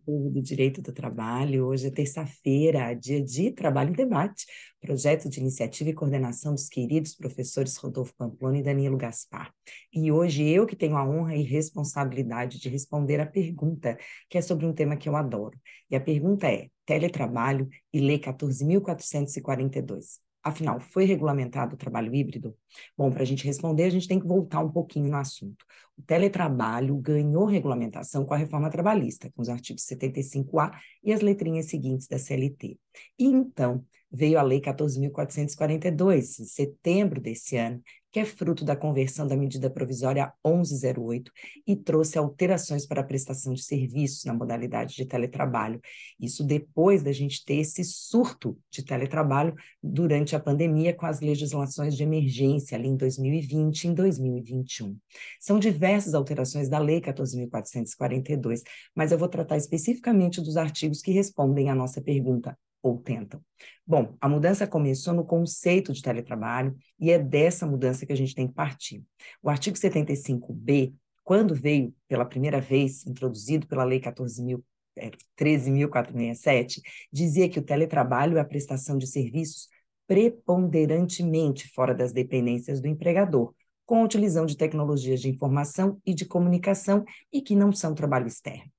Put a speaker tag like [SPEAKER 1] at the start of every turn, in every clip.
[SPEAKER 1] Povo do Direito do Trabalho. Hoje é terça-feira, dia de Trabalho em Debate, projeto de iniciativa e coordenação dos queridos professores Rodolfo Pamplona e Danilo Gaspar. E hoje eu que tenho a honra e responsabilidade de responder a pergunta, que é sobre um tema que eu adoro. E a pergunta é: teletrabalho e Lei 14.442. Afinal, foi regulamentado o trabalho híbrido? Bom, para a gente responder, a gente tem que voltar um pouquinho no assunto. O teletrabalho ganhou regulamentação com a reforma trabalhista, com os artigos 75A e as letrinhas seguintes da CLT. E então veio a Lei 14.442, em setembro desse ano, que é fruto da conversão da medida provisória 1108 e trouxe alterações para a prestação de serviços na modalidade de teletrabalho. Isso depois da gente ter esse surto de teletrabalho durante a pandemia com as legislações de emergência ali em 2020 e em 2021. São diversas alterações da Lei 14.442, mas eu vou tratar especificamente dos artigos que respondem à nossa pergunta, ou tentam. Bom, a mudança começou no conceito de teletrabalho e é dessa mudança que a gente tem que partir. O artigo 75B, quando veio pela primeira vez, introduzido pela Lei 13.467, dizia que o teletrabalho é a prestação de serviços preponderantemente fora das dependências do empregador, com a utilização de tecnologias de informação e de comunicação e que não são trabalho externo.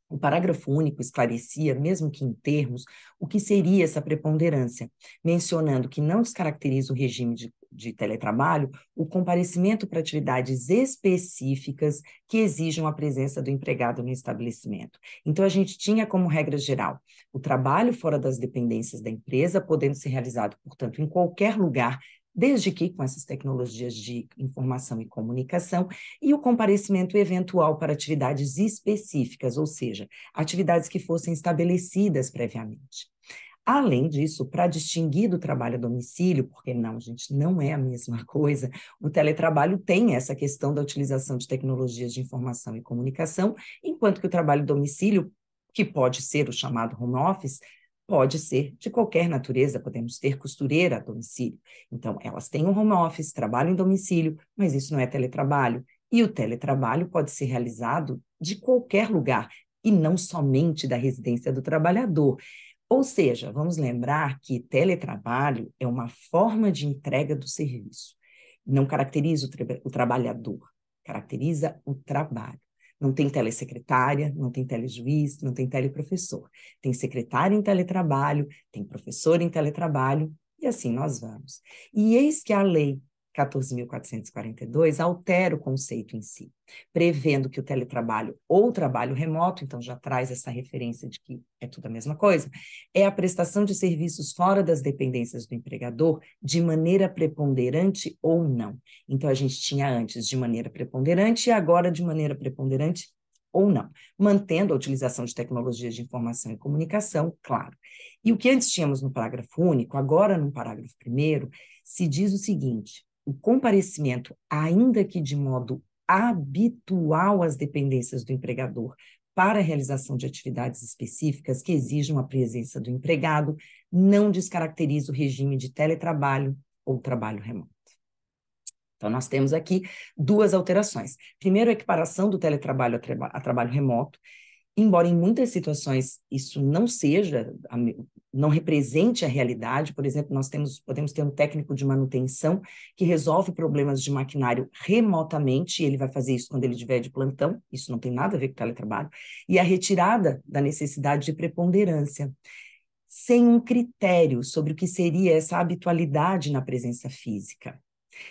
[SPEAKER 1] O parágrafo único esclarecia, mesmo que em termos, o que seria essa preponderância, mencionando que não descaracteriza o regime de teletrabalho o comparecimento para atividades específicas que exijam a presença do empregado no estabelecimento. Então, a gente tinha como regra geral o trabalho fora das dependências da empresa, podendo ser realizado, portanto, em qualquer lugar, desde que com essas tecnologias de informação e comunicação, e o comparecimento eventual para atividades específicas, ou seja, atividades que fossem estabelecidas previamente. Além disso, para distinguir do trabalho a domicílio, porque não, gente, não é a mesma coisa, o teletrabalho tem essa questão da utilização de tecnologias de informação e comunicação, enquanto que o trabalho domicílio, que pode ser o chamado home office, pode ser de qualquer natureza, podemos ter costureira a domicílio. Então, elas têm um home office, trabalham em domicílio, mas isso não é teletrabalho. E o teletrabalho pode ser realizado de qualquer lugar, e não somente da residência do trabalhador. Ou seja, vamos lembrar que teletrabalho é uma forma de entrega do serviço. Não caracteriza o trabalhador, caracteriza o trabalho. Não tem telesecretária, não tem telejuiz, não tem teleprofessor. Tem secretário em teletrabalho, tem professor em teletrabalho, e assim nós vamos. E eis que a lei 14.442 altera o conceito em si, prevendo que o teletrabalho ou trabalho remoto, então já traz essa referência de que é tudo a mesma coisa, é a prestação de serviços fora das dependências do empregador de maneira preponderante ou não. Então, a gente tinha antes de maneira preponderante e agora de maneira preponderante ou não, mantendo a utilização de tecnologias de informação e comunicação, claro. E o que antes tínhamos no parágrafo único, agora no parágrafo primeiro, se diz o seguinte: o comparecimento, ainda que de modo habitual às dependências do empregador para a realização de atividades específicas que exijam a presença do empregado, não descaracteriza o regime de teletrabalho ou trabalho remoto. Então, nós temos aqui duas alterações. Primeiro, a equiparação do teletrabalho a trabalho remoto, embora em muitas situações isso não seja, não represente a realidade. Por exemplo, podemos ter um técnico de manutenção que resolve problemas de maquinário remotamente, e ele vai fazer isso quando ele estiver de plantão, isso não tem nada a ver com teletrabalho, e a retirada da necessidade de preponderância, sem um critério sobre o que seria essa habitualidade na presença física.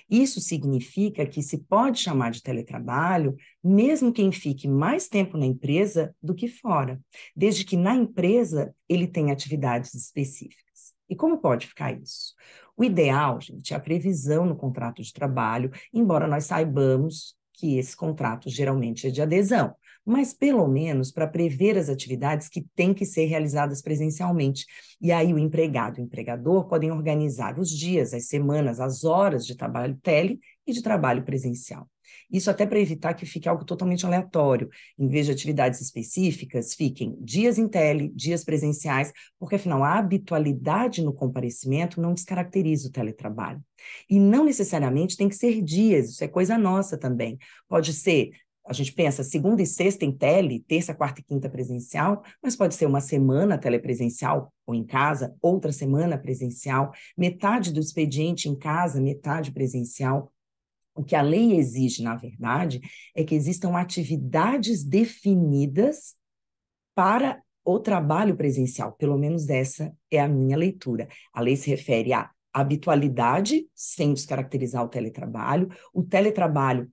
[SPEAKER 1] Isso significa que se pode chamar de teletrabalho, mesmo quem fique mais tempo na empresa do que fora, desde que na empresa ele tenha atividades específicas. E como pode ficar isso? O ideal, gente, é a previsão no contrato de trabalho, embora nós saibamos que esse contrato geralmente é de adesão, mas pelo menos para prever as atividades que têm que ser realizadas presencialmente. E aí o empregado e o empregador podem organizar os dias, as semanas, as horas de trabalho tele e de trabalho presencial. Isso até para evitar que fique algo totalmente aleatório. Em vez de atividades específicas, fiquem dias em tele, dias presenciais, porque afinal a habitualidade no comparecimento não descaracteriza o teletrabalho. E não necessariamente tem que ser dias, isso é coisa nossa também. Pode ser a gente pensa segunda e sexta em tele, terça, quarta e quinta presencial, mas pode ser uma semana telepresencial ou em casa, outra semana presencial, metade do expediente em casa, metade presencial. O que a lei exige, na verdade, é que existam atividades definidas para o trabalho presencial. Pelo menos essa é a minha leitura. A lei se refere à habitualidade, sem descaracterizar o teletrabalho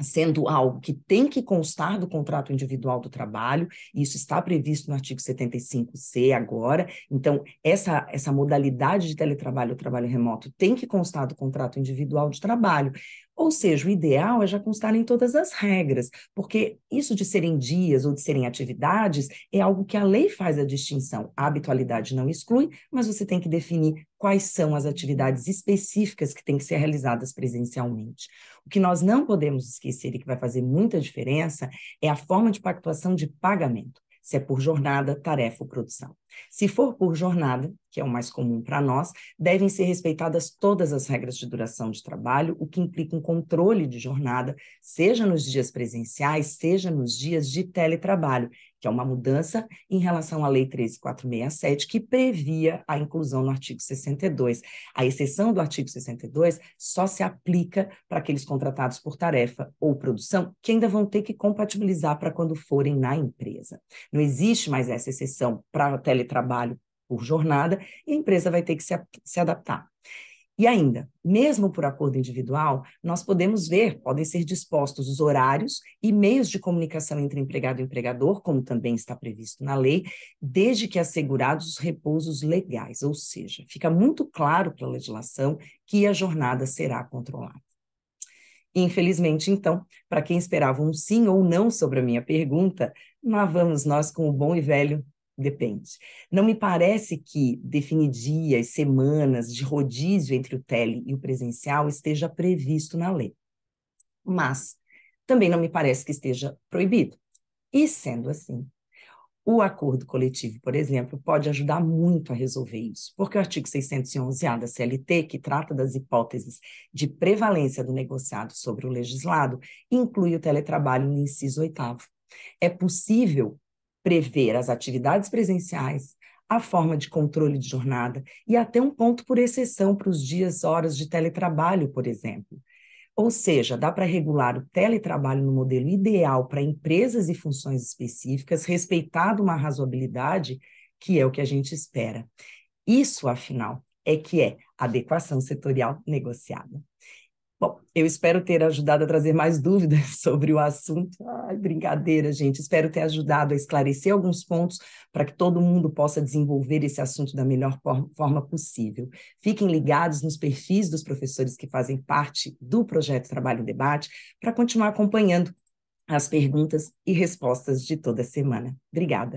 [SPEAKER 1] sendo algo que tem que constar do contrato individual do trabalho, isso está previsto no artigo 75C agora, então essa modalidade de teletrabalho ou trabalho remoto tem que constar do contrato individual de trabalho, ou seja, o ideal é já constar em todas as regras, porque isso de serem dias ou de serem atividades é algo que a lei faz a distinção, a habitualidade não exclui, mas você tem que definir quais são as atividades específicas que têm que ser realizadas presencialmente. O que nós não podemos esquecer e que vai fazer muita diferença é a forma de pactuação de pagamento, se é por jornada, tarefa ou produção. Se for por jornada, que é o mais comum para nós, devem ser respeitadas todas as regras de duração de trabalho, o que implica um controle de jornada, seja nos dias presenciais, seja nos dias de teletrabalho, que é uma mudança em relação à Lei 13.467, que previa a inclusão no artigo 62. A exceção do artigo 62 só se aplica para aqueles contratados por tarefa ou produção que ainda vão ter que compatibilizar para quando forem na empresa. Não existe mais essa exceção para teletrabalho por jornada e a empresa vai ter que se adaptar. E ainda, mesmo por acordo individual, nós podemos ver, podem ser dispostos os horários e meios de comunicação entre empregado e empregador, como também está previsto na lei, desde que assegurados os repousos legais, ou seja, fica muito claro para a legislação que a jornada será controlada. Infelizmente, então, para quem esperava um sim ou não sobre a minha pergunta, lá vamos nós com o bom e velho depende. Não me parece que definir dias, semanas de rodízio entre o tele e o presencial esteja previsto na lei. Mas também não me parece que esteja proibido. E sendo assim, o acordo coletivo, por exemplo, pode ajudar muito a resolver isso, porque o artigo 611-A da CLT, que trata das hipóteses de prevalência do negociado sobre o legislado, inclui o teletrabalho no inciso 8º. É possível prever as atividades presenciais, a forma de controle de jornada e até um ponto por exceção para os dias, horas de teletrabalho, por exemplo. Ou seja, dá para regular o teletrabalho no modelo ideal para empresas e funções específicas, respeitado uma razoabilidade, que é o que a gente espera. Isso, afinal, é que é adequação setorial negociada. Bom, eu espero ter ajudado a trazer mais dúvidas sobre o assunto. Ai, brincadeira, gente. Espero ter ajudado a esclarecer alguns pontos para que todo mundo possa desenvolver esse assunto da melhor forma possível. Fiquem ligados nos perfis dos professores que fazem parte do projeto Trabalho em Debate para continuar acompanhando as perguntas e respostas de toda semana. Obrigada.